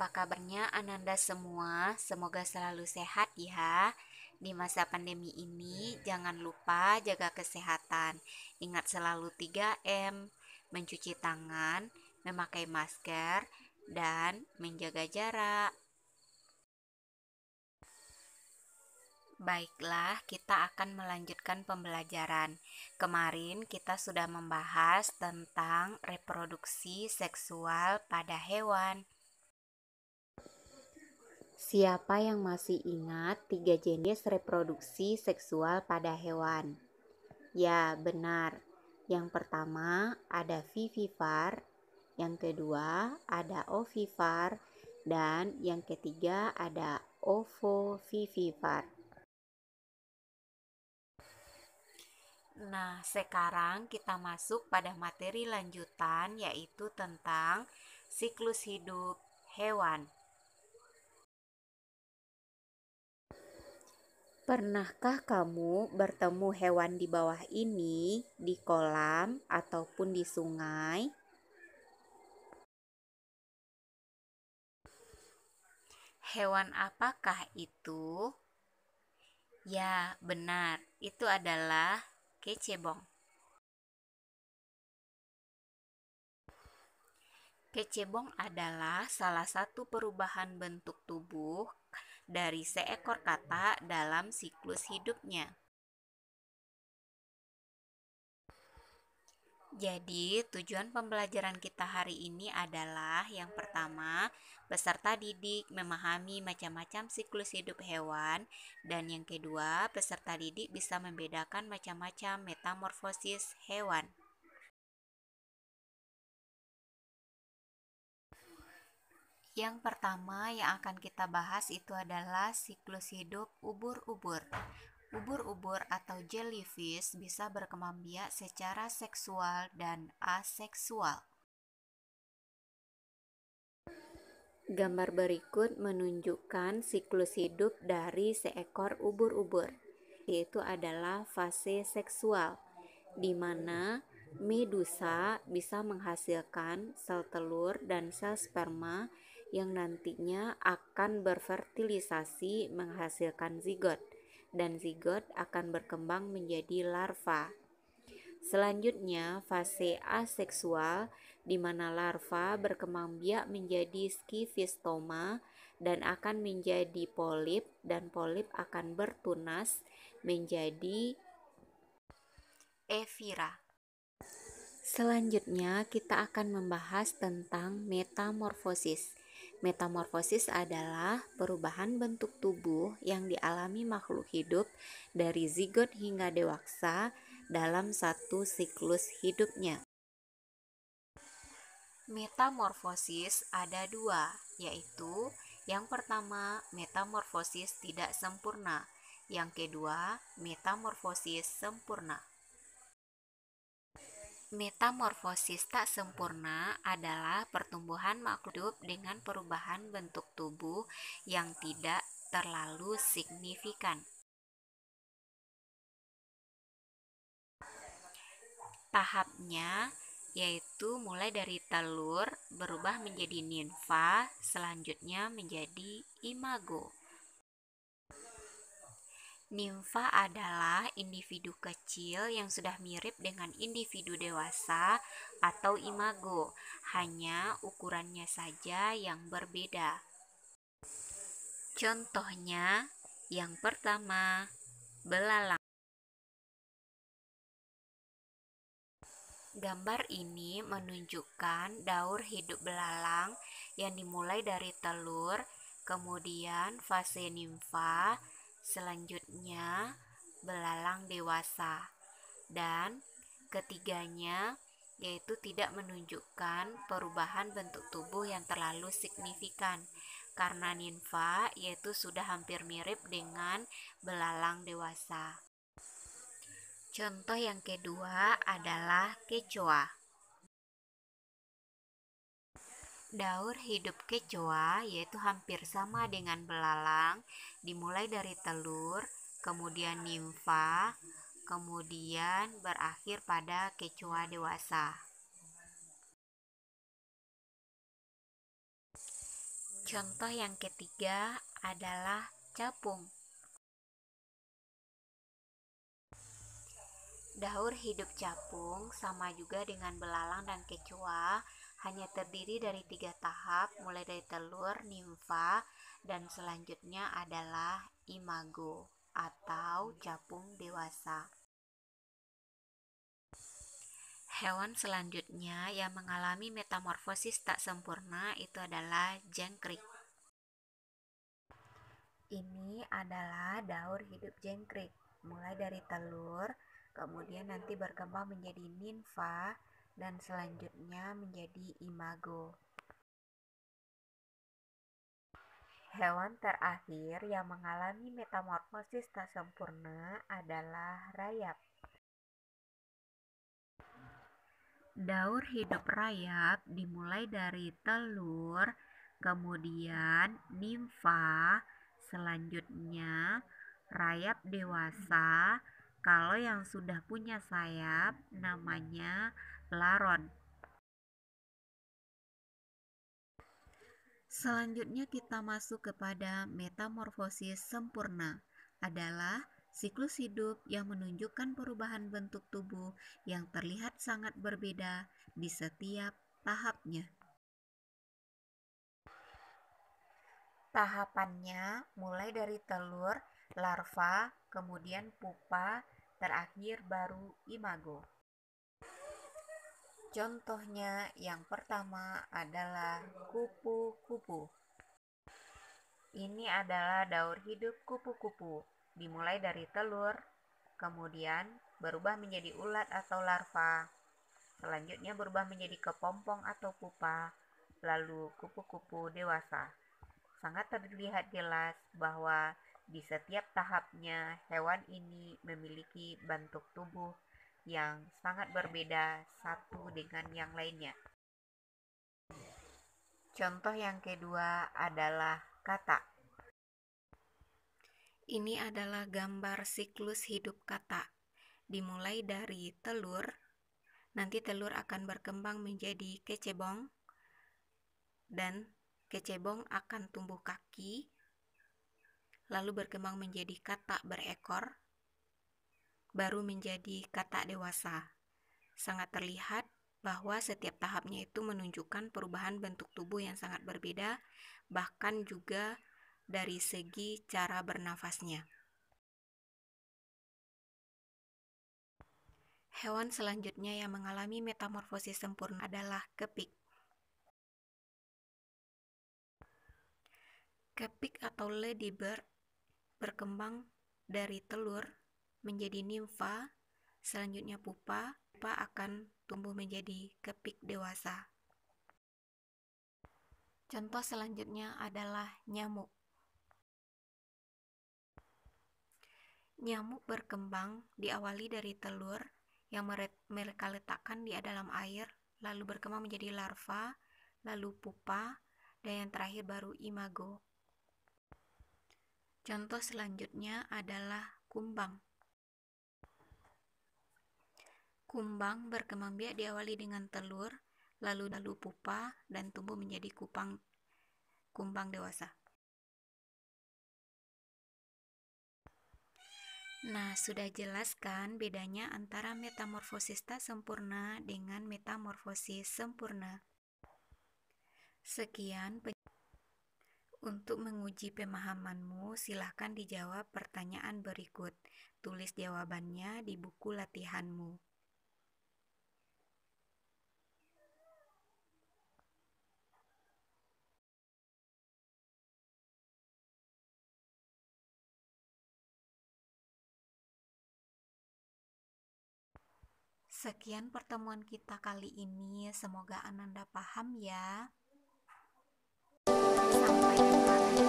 apa kabarnya Ananda semua? Semoga selalu sehat ya. Di masa pandemi ini jangan lupa jaga kesehatan. Ingat selalu 3M, mencuci tangan, memakai masker, dan menjaga jarak. Baiklah, kita akan melanjutkan pembelajaran. Kemarin kita sudah membahas tentang reproduksi seksual pada hewan. Siapa yang masih ingat 3 jenis reproduksi seksual pada hewan? Ya, benar. Yang pertama ada vivipar, yang kedua ada ovipar, dan yang ketiga ada ovovivipar. Nah, sekarang kita masuk pada materi lanjutan, yaitu tentang siklus hidup hewan. Pernahkah kamu bertemu hewan di bawah ini, di kolam ataupun di sungai? Hewan apakah itu? Ya, benar. Itu adalah kecebong. Kecebong adalah salah satu perubahan bentuk tubuh dari seekor katak dalam siklus hidupnya. Jadi, tujuan pembelajaran kita hari ini adalah yang pertama, peserta didik memahami macam-macam siklus hidup hewan, dan yang kedua, peserta didik bisa membedakan macam-macam metamorfosis hewan. Yang pertama yang akan kita bahas itu adalah siklus hidup ubur-ubur. Ubur-ubur atau jellyfish bisa berkembang biak secara seksual dan aseksual. Gambar berikut menunjukkan siklus hidup dari seekor ubur-ubur, yaitu adalah fase seksual, di mana medusa bisa menghasilkan sel telur dan sel sperma yang nantinya akan berfertilisasi menghasilkan zigot, dan zigot akan berkembang menjadi larva. Selanjutnya, fase aseksual di mana larva berkembang biak menjadi skifistoma dan akan menjadi polip, dan polip akan bertunas menjadi evira. Selanjutnya, kita akan membahas tentang metamorfosis. Metamorfosis adalah perubahan bentuk tubuh yang dialami makhluk hidup dari zigot hingga dewasa dalam satu siklus hidupnya. Metamorfosis ada dua, yaitu yang pertama metamorfosis tidak sempurna, yang kedua metamorfosis sempurna. Metamorfosis tak sempurna adalah pertumbuhan makhluk hidup dengan perubahan bentuk tubuh yang tidak terlalu signifikan. Tahapnya yaitu mulai dari telur berubah menjadi nimfa, selanjutnya menjadi imago. Nimfa adalah individu kecil yang sudah mirip dengan individu dewasa atau imago, hanya ukurannya saja yang berbeda. Contohnya, yang pertama, belalang. Gambar ini menunjukkan daur hidup belalang yang dimulai dari telur, kemudian fase nimfa, selanjutnya belalang dewasa, dan ketiganya yaitu tidak menunjukkan perubahan bentuk tubuh yang terlalu signifikan karena nimfa yaitu sudah hampir mirip dengan belalang dewasa. Contoh yang kedua adalah kecoa. Daur hidup kecoa yaitu hampir sama dengan belalang, dimulai dari telur, kemudian nimfa, kemudian berakhir pada kecoa dewasa. Contoh yang ketiga adalah capung. Daur hidup capung sama juga dengan belalang dan kecoa, hanya terdiri dari 3 tahap, mulai dari telur, nimfa, dan selanjutnya adalah imago atau capung dewasa. Hewan selanjutnya yang mengalami metamorfosis tak sempurna itu adalah jangkrik. Ini adalah daur hidup jangkrik, mulai dari telur, kemudian nanti berkembang menjadi nimfa, dan selanjutnya menjadi imago. Hewan terakhir yang mengalami metamorfosis tak sempurna adalah rayap. Daur hidup rayap dimulai dari telur, kemudian nimfa, selanjutnya rayap dewasa. Kalau yang sudah punya sayap namanya laron. Selanjutnya kita masuk kepada metamorfosis sempurna, adalah siklus hidup yang menunjukkan perubahan bentuk tubuh yang terlihat sangat berbeda di setiap tahapnya. Tahapannya mulai dari telur, larva, kemudian pupa, terakhir baru imago. Contohnya yang pertama adalah kupu-kupu. Ini adalah daur hidup kupu-kupu. Dimulai dari telur, kemudian berubah menjadi ulat atau larva. Selanjutnya berubah menjadi kepompong atau pupa, lalu kupu-kupu dewasa. Sangat terlihat jelas bahwa di setiap tahapnya hewan ini memiliki bentuk tubuh yang sangat berbeda satu dengan yang lainnya. Contoh yang kedua adalah katak. Ini adalah gambar siklus hidup katak. Dimulai dari telur, nanti telur akan berkembang menjadi kecebong, dan kecebong akan tumbuh kaki, lalu berkembang menjadi katak berekor, baru menjadi katak dewasa. Sangat terlihat bahwa setiap tahapnya itu menunjukkan perubahan bentuk tubuh yang sangat berbeda, bahkan juga dari segi cara bernafasnya. Hewan selanjutnya yang mengalami metamorfosis sempurna adalah kepik. Kepik atau ladybird berkembang dari telur menjadi nimfa, selanjutnya pupa akan tumbuh menjadi kepik dewasa. Contoh selanjutnya adalah nyamuk. Nyamuk berkembang diawali dari telur yang mereka letakkan di dalam air, lalu berkembang menjadi larva, lalu pupa, dan yang terakhir baru imago. Contoh selanjutnya adalah kumbang. Kumbang berkembang biak diawali dengan telur, lalu pupa, dan tumbuh menjadi kumbang dewasa. Nah, sudah jelas kan bedanya antara metamorfosis tak sempurna dengan metamorfosis sempurna. Sekian untuk menguji pemahamanmu, silahkan dijawab pertanyaan berikut. Tulis jawabannya di buku latihanmu. Sekian pertemuan kita kali ini. Semoga Ananda paham ya. Sampai jumpa lagi.